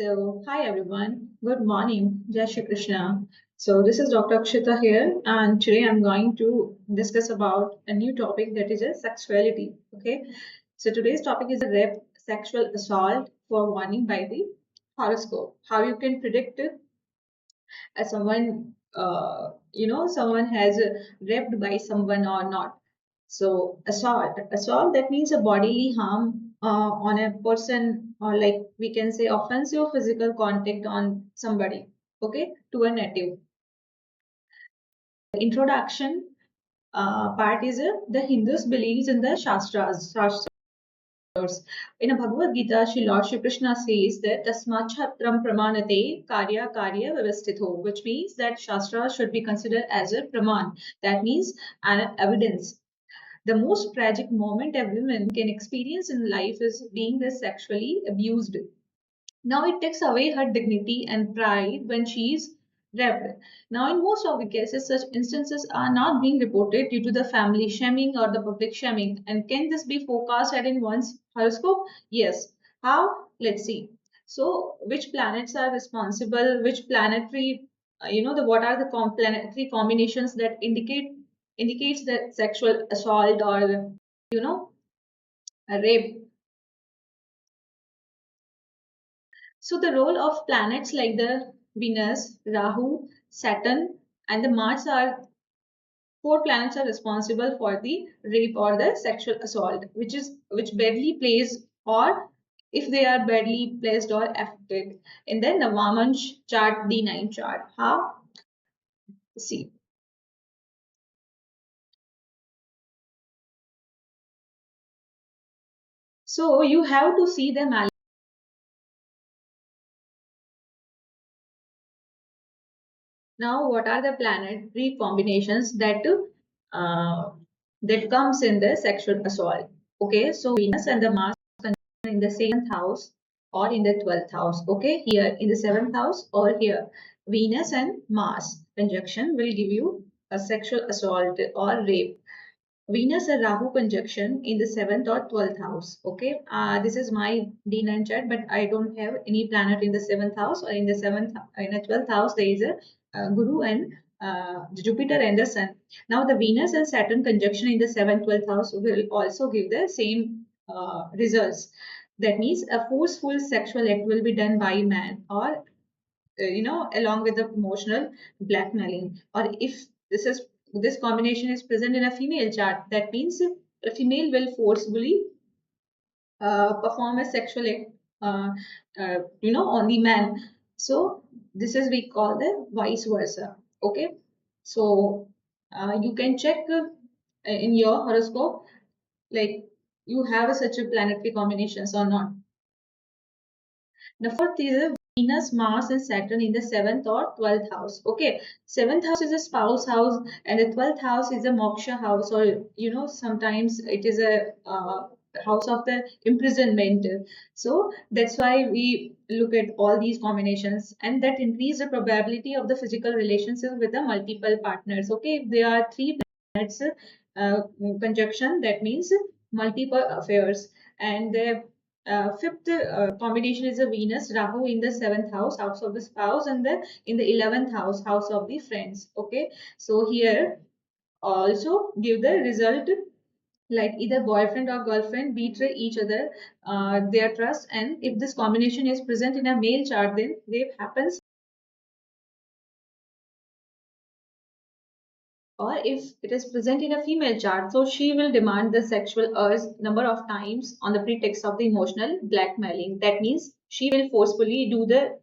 Hi everyone. Good morning. Jai Shri Krishna. So, this is Dr. Akshita here, and today I'm going to discuss about a new topic that is a sexuality. Okay. So, today's topic is a rape, sexual assault for warning by the horoscope. How you can predict as someone, someone has raped by someone or not. So, assault that means a bodily harm on a person, or like we can say offensive physical contact on somebody, okay, to a native. Introduction part is the Hindus believes in the Shastras. In a Bhagavad Gita, Lord Shri Krishna says that Tasmachatram Pramanate Karya Vyavastitho, which means that Shastra should be considered as a Praman. That means an evidence. The most tragic moment a woman can experience in life is being sexually abused. Now it takes away her dignity and pride when she is raped. Now, in most of the cases, such instances are not being reported due to the family shaming or the public shaming. And can this be forecasted in one's horoscope? Yes. How? Let's see. So, which planets are responsible? Which planetary, the what are the planetary combinations that indicates that sexual assault or you know a rape. So the role of planets like the Venus, Rahu, Saturn, and the Mars are four planets are responsible for the rape or the sexual assault, which badly plays or if they are badly placed or affected in the Navaman chart D9 chart. How? See. So you have to see them. Now, what are the planetary combinations uh, that comes in the sexual assault? Okay, so Venus and the Mars in the seventh house or in the 12th house. Okay, here in the seventh house or here, Venus and Mars conjunction will give you a sexual assault or rape. Venus and Rahu conjunction in the seventh or 12th house. Okay, this is my D9 chart, but I don't have any planet in the seventh house or in the seventh in the 12th house. There is a Guru and Jupiter and the Sun. Now, the Venus and Saturn conjunction in the seventh, 12th house will also give the same results. That means a forceful sexual act will be done by man or along with the emotional blackmailing. Or if this combination is present in a female chart, that means a female will forcibly perform a sexual act, on the man. So this is we call the vice versa. Okay, so you can check in your horoscope, like you have such a planetary combinations or not. The fourth is a Venus, Mars, and Saturn in the seventh or 12th house. Okay, seventh house is a spouse house, and the 12th house is a moksha house, or sometimes it is a house of the imprisonment. So that's why we look at all these combinations, and that increase the probability of the physical relationship with the multiple partners. Okay, if there are three planets uh, conjunction, that means multiple affairs, and the fifth combination is a Venus Rahu in the seventh house, house of the spouse, and the in the 11th house, house of the friends. Okay, so here also give the result like either boyfriend or girlfriend betray each other, their trust, and if this combination is present in a male chart, then rape happens. Or if it is present in a female chart, so she will demand the sexual urge number of times on the pretext of the emotional blackmailing. That means she will forcefully do the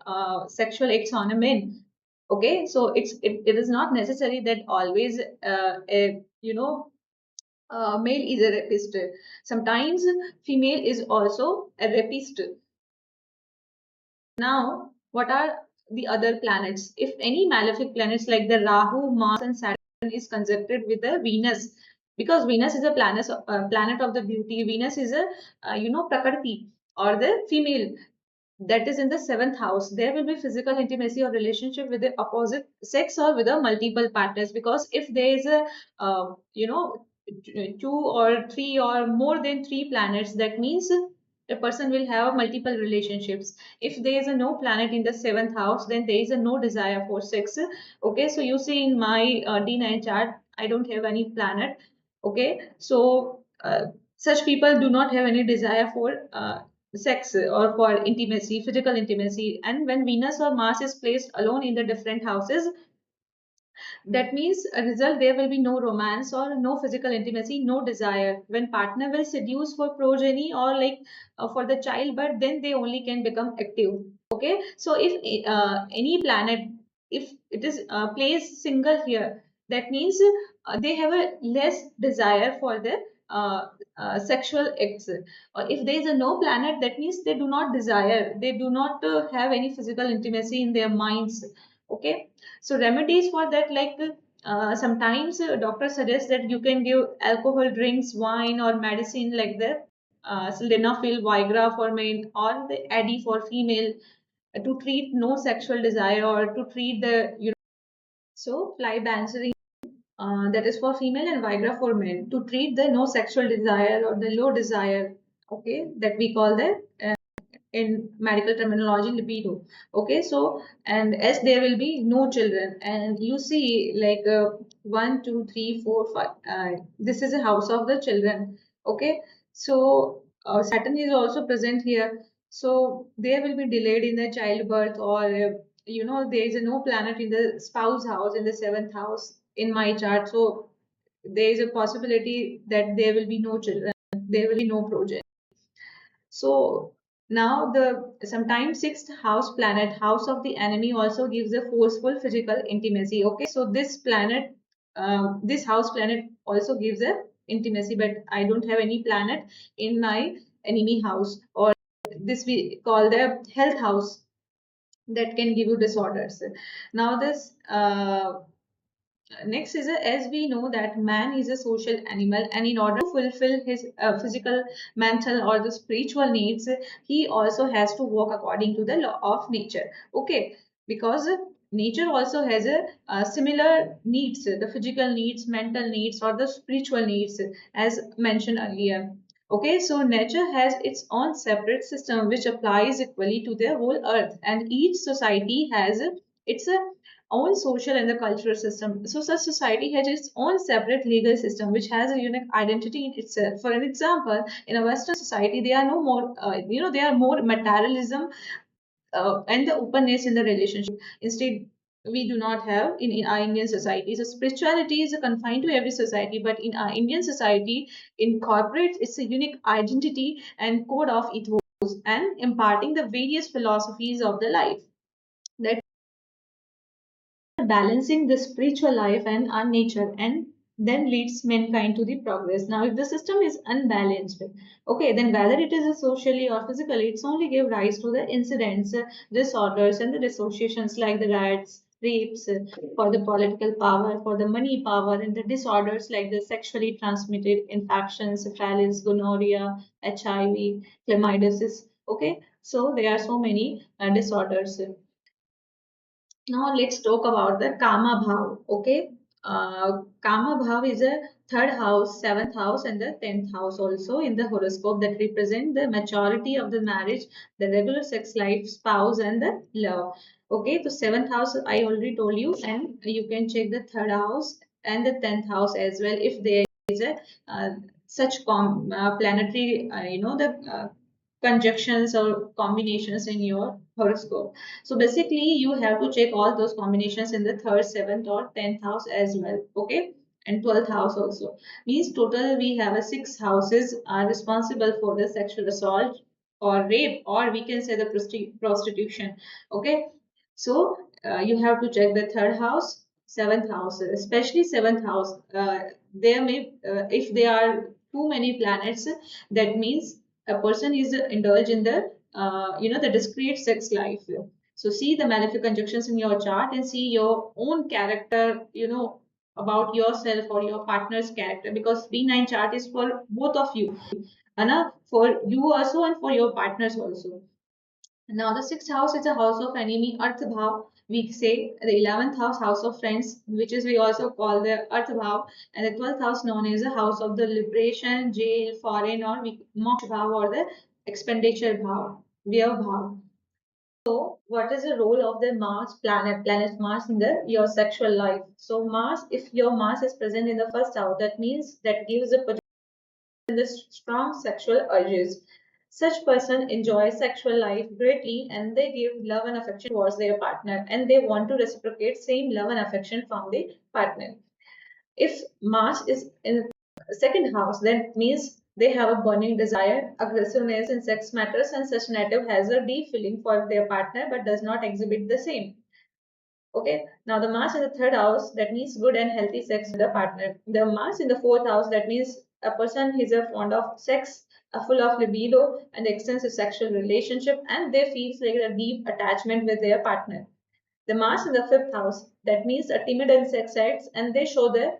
sexual acts on a man. Okay, so it is not necessary that always male is a rapist. Sometimes female is also a rapist. Now, what are the other planets? If any malefic planets like the Rahu, Mars, and Saturn is conjuncted with the Venus, because Venus is a planet of the beauty. Venus is a Prakriti or the female that is in the seventh house. There will be physical intimacy or relationship with the opposite sex or with the multiple partners. Because if there is a two or three or more than three planets, that means a person will have multiple relationships. If there is a no planet in the seventh house, then there is a no desire for sex. Okay, so you see in my D9 chart, I don't have any planet. Okay, so such people do not have any desire for sex or for intimacy, physical intimacy. And when Venus or Mars is placed alone in the different houses, that means a result, there will be no romance or no physical intimacy, no desire. When partner will seduce for progeny or like for the childbirth, then they only can become active. Okay, so if any planet, if it is placed single here, that means they have a less desire for the sexual acts. Or if there is a no planet, that means they do not desire, they do not have any physical intimacy in their minds. Okay, so remedies for that, like sometimes doctors suggest that you can give alcohol drinks, wine, or medicine like that. Sildenafil, Viagra for men, or the Addy for female, to treat no sexual desire or to treat the so flybanserin, that is for female, and Viagra for men, to treat the no sexual desire or the low desire. Okay, that we call the in medical terminology libido. Okay, so and as there will be no children, and you see like 1 2 3 4 5, this is a house of the children. Okay, so Saturn is also present here, so there will be delayed in the childbirth, or there is a no planet in the spouse house in the seventh house in my chart, so there is a possibility that there will be no children, there will be no progeny. So now the sometimes sixth house planet, house of the enemy, also gives a forceful physical intimacy. Okay, so this planet, this house planet also gives a intimacy, but I don't have any planet in my enemy house, or this we call the health house, that can give you disorders. Now this next is as we know that man is a social animal, and in order to fulfill his physical, mental, or the spiritual needs, he also has to work according to the law of nature. Okay, because nature also has a similar needs, the physical needs, mental needs, or the spiritual needs, as mentioned earlier. Okay, so nature has its own separate system which applies equally to the whole earth, and each society has its own social and the cultural system. So such society has its own separate legal system which has a unique identity in itself. For an example, in a Western society, there are no more, there are more materialism and the openness in the relationship. Instead, we do not have in our Indian society. So spirituality is confined to every society, but in our Indian society, incorporates its a unique identity and code of ethos, and imparting the various philosophies of the life. That balancing the spiritual life and our nature, and then leads mankind to the progress. Now if the system is unbalanced, okay, then whether it is socially or physically, it's only give rise to the incidents, disorders, and the dissociations, like the riots, rapes, for the political power, for the money power, and the disorders like the sexually transmitted infections, syphilis, gonorrhea, HIV, chlamydosis. Okay, so there are so many disorders. Now let's talk about the Kama Bhav. Okay, Kama Bhav is a third house, seventh house, and the 10th house also in the horoscope, that represent the maturity of the marriage, the regular sex life, spouse, and the love. Okay, so seventh house I already told you, and you can check the third house and the 10th house as well if there is a such planetary, the conjunctions or combinations in your horoscope. So basically, you have to check all those combinations in the third, seventh, or 10th house as well. Okay, and 12th house also. Means total we have a six houses are responsible for the sexual assault or rape, or we can say the prostitution. Okay, so you have to check the third house, seventh house, especially seventh house. There may, if there are too many planets, that means a person is indulged in the the discrete sex life. So see the malefic conjunctions in your chart and see your own character, about yourself or your partner's character, because B9 chart is for both of you, Anna, for you also and for your partners also. Now the sixth house is a house of enemy, Earth Bhav. We say the 11th house, house of friends, which is we also call the Earth Bhav, and the 12th house known as a house of the liberation, jail, foreign, or Moksha Bhav, or the expenditure bhav, vyay bhav. So, what is the role of the planet Mars in your sexual life? So, Mars, if your Mars is present in the first house, that means that gives a the strong sexual urges. Such person enjoys sexual life greatly and they give love and affection towards their partner and they want to reciprocate same love and affection from the partner. If Mars is in second house, that means they have a burning desire, aggressiveness in sex matters, and such native has a deep feeling for their partner but does not exhibit the same. Okay, now the Mars in the third house, that means good and healthy sex with a partner. The Mars in the fourth house, that means a person is a fond of sex, full of libido and extensive sexual relationship, and they feel like a deep attachment with their partner. The Mars in the fifth house, that means a timid and sex acts, and they show the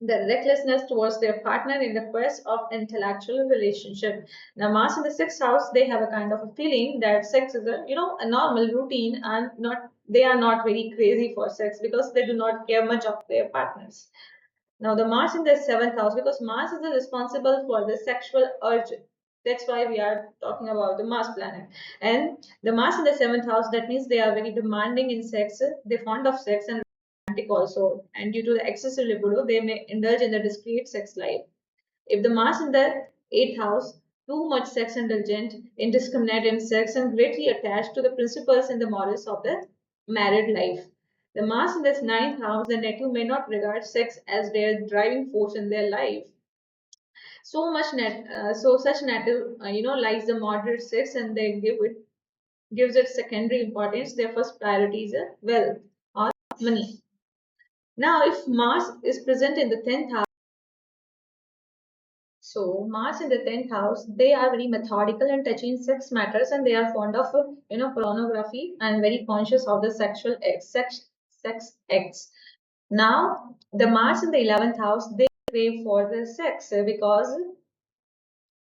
recklessness towards their partner in the quest of intellectual relationship. Now, Mars in the sixth house, they have a kind of a feeling that sex is a normal routine and not they are not very crazy for sex because they do not care much of their partners. Now, the Mars in the seventh house, because Mars is responsible for the sexual urge. That's why we are talking about the Mars planet. And the Mars in the seventh house, that means they are very demanding in sex. They're fond of sex and romantic also. And due to the excessive libido, they may indulge in the discreet sex life. If the Mars in the eighth house, too much sex indulgent, indiscriminate in sex, and greatly attached to the principles and the morals of the married life. The Mars in this ninth house, the native may not regard sex as their driving force in their life. So such native, likes the moderate sex, and they gives it secondary importance. Their first priority is wealth or money. Now, if Mars is present in the tenth house. So Mars in the tenth house, they are very methodical and touching sex matters, and they are fond of pornography and very conscious of the sex acts. Now the Mars in the 11th house, they crave for the sex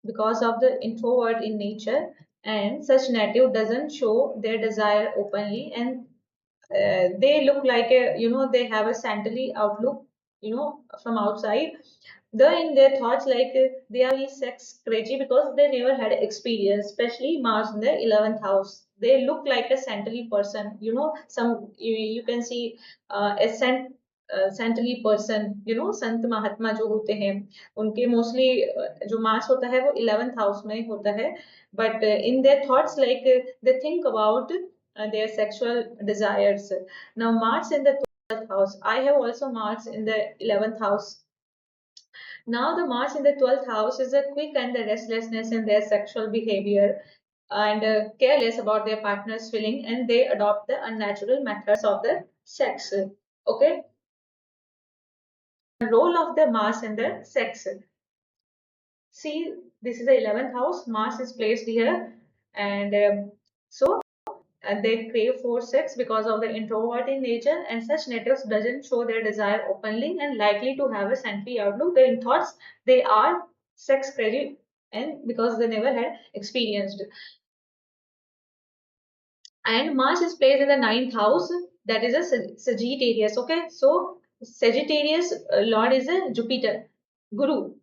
because of the introvert in nature, and such native doesn't show their desire openly, and they look like they have a saintly outlook from outside. Though in their thoughts, they are really sex crazy because they never had experience, especially Mars in the 11th house. They look like a saintly person. You can see a saintly person. संत महात्मा जो होते हैं उनके mostly जो Mars होता है वो 11th house में होता है. But in their thoughts, they think about their sexual desires. Now, Mars in the 12th house. I have also Mars in the 11th house. Now, the Mars in the 12th house is a quick and the restlessness in their sexual behavior and careless about their partner's feeling, and they adopt the unnatural methods of the sex. Okay, the role of the Mars in the sex. See, this is the 11th house. Mars is placed here, and so they crave for sex because of the introvert in nature, and such natives doesn't show their desire openly and likely to have a saintly outlook. Their thoughts, they are sex crazy, and because they never had experienced. And Mars is placed in the ninth house, that is a Sagittarius. Okay, so Sagittarius Lord is a Jupiter, Guru.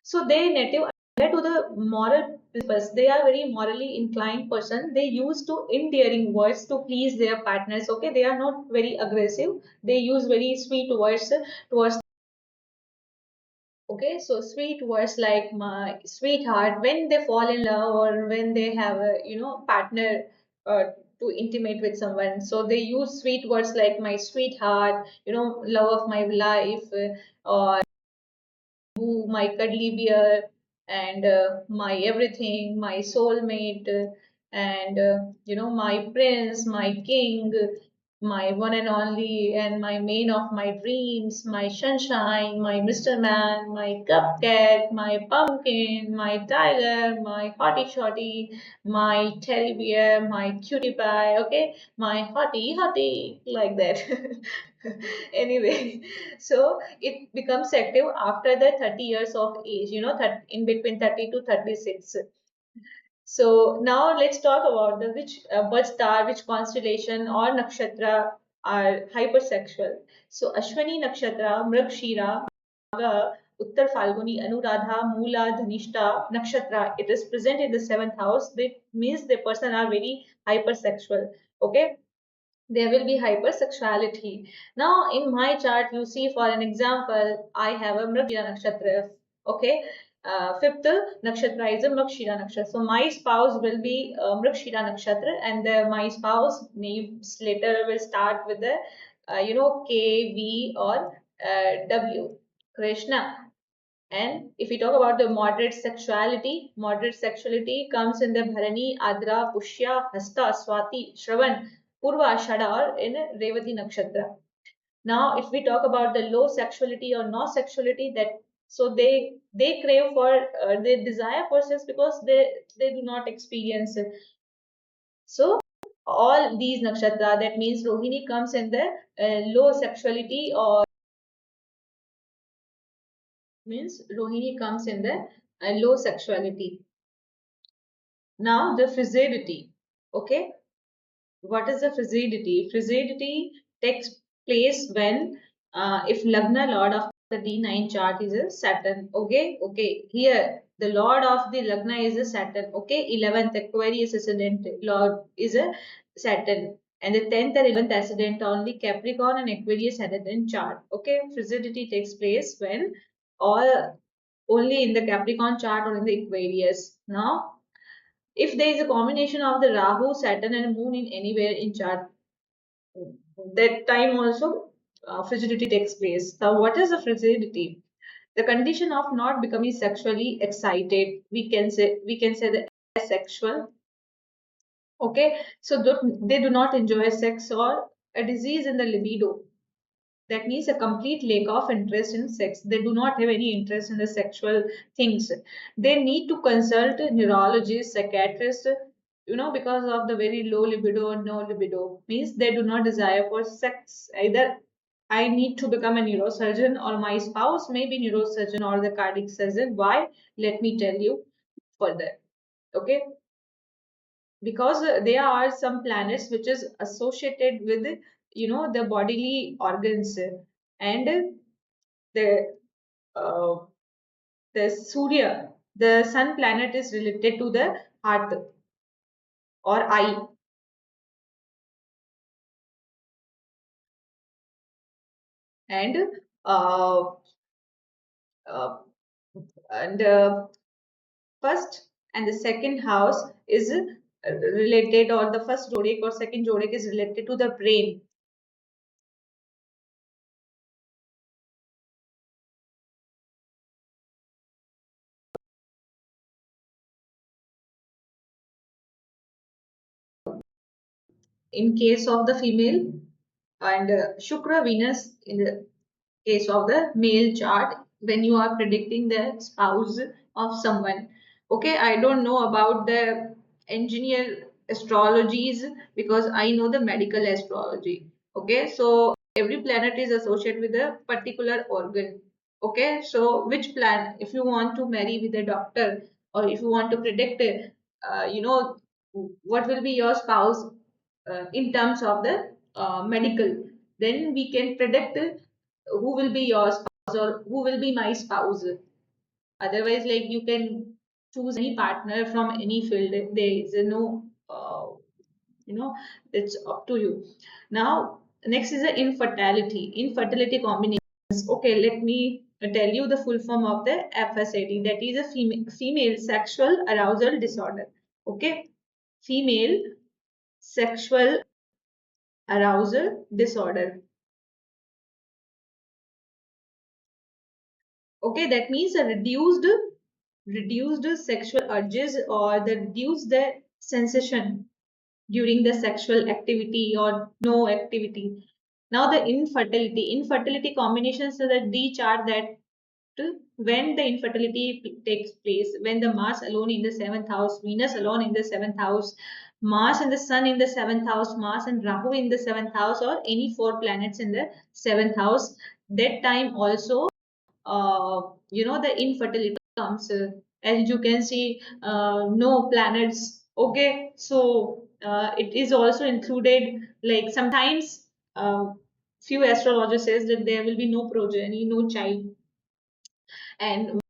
So they native to the moral principles. They are very morally inclined person. They use to endearing words to please their partners. Okay, they are not very aggressive. They use very sweet words towards. Okay, so sweet words like my sweetheart when they fall in love or when they have a partner uh, to intimate with someone. So they use sweet words like my sweetheart, love of my life, or my cuddly bear, and my everything, my soulmate, and my prince, my king, my one and only, and my main of my dreams, my sunshine, my Mr. Man, my cupcake, my pumpkin, my tiger, my hottie shotty, my teddy bear, my cutie pie, okay, my hottie hottie, like that. Anyway, so it becomes active after the 30 years of age, in between 30 to 36. So now let's talk about the which birth star, which constellation or nakshatra are hypersexual. So Ashwini nakshatra, Mrigshira, Uttar Falguni, Anuradha, Mula, Dhanishta, Nakshatra, it is present in the seventh house. That means the person are very hypersexual. Okay, there will be hypersexuality. Now, in my chart, you see, for an example, I have a Mrigashira nakshatra. Okay, fifth nakshatra is a Mrigashira nakshatra. So my spouse will be Mrigashira nakshatra, and my spouse names later will start with the K, V, or W. Krishna. And if we talk about the moderate sexuality comes in the Bharani, Adra, Pushya, Hasta, Swati, Shravan, Purva, Shada, or in Revati Nakshatra. Now, if we talk about the low sexuality or no sexuality, that so they crave for they desire for sex because they do not experience it. So all these nakshatra, that means Rohini comes in the low sexuality, or means Rohini comes in the low sexuality. Now the frigidity. Okay, what is the frigidity? Frigidity takes place when if Lagna Lord of the D9 chart is a Saturn. Okay, okay. Here the Lord of the Lagna is a Saturn. Okay, 11th Aquarius ascendant Lord is a Saturn. And the 10th and 11th ascendant only Capricorn and Aquarius ascendant chart. Okay, frigidity takes place when all only in the Capricorn chart or in the Aquarius. Now if there is a combination of the Rahu, Saturn, and Moon in anywhere in chart, that time also frigidity takes place. Now, what is the frigidity? The condition of not becoming sexually excited. We can say the asexual. Okay, so they do not enjoy sex, or a disease in the libido. That means a complete lack of interest in sex. They do not have any interest in the sexual things. They need to consult a neurologist, psychiatrist, because of the very low libido or no libido. Means they do not desire for sex. Either I need to become a neurosurgeon, or my spouse may be neurosurgeon or the cardiac surgeon. Why? Let me tell you further. Okay, because there are some planets which is associated with the bodily organs, and the uh, the Surya, the sun planet is related to the heart or eye. And uh, uh, and first and the second house is related, or the first zodiac or second zodiac is related to the brain. In case of the female, and Shukra Venus in the case of the male chart, when you are predicting the spouse of someone. Okay, I don't know about the engineer astrologies, because I know the medical astrology. Okay, so every planet is associated with a particular organ. Okay, so which plan, if you want to marry with a doctor, or if you want to predict what will be your spouse in terms of the medical, then we can predict who will be your spouse or who will be my spouse. Otherwise, like, you can choose any partner from any field. There is no, you know, it's up to you. Now, next is the infertility. Infertility combinations. Okay, let me tell you the full form of the FSAD. That is a female sexual arousal disorder. Okay, female sexual arousal disorder. Okay, that means a reduced sexual urges, or the reduced the sensation during the sexual activity or no activity. Now the infertility combinations are the D chart, that when the infertility takes place, when the Mars alone in the seventh house, Venus alone in the seventh house, Mars and the Sun in the seventh house, Mars and Rahu in the seventh house, or any four planets in the seventh house, that time also the infertility comes. As you can see, no planets. Okay, so it is also included. Like sometimes, few astrologers says that there will be no progeny, no child. And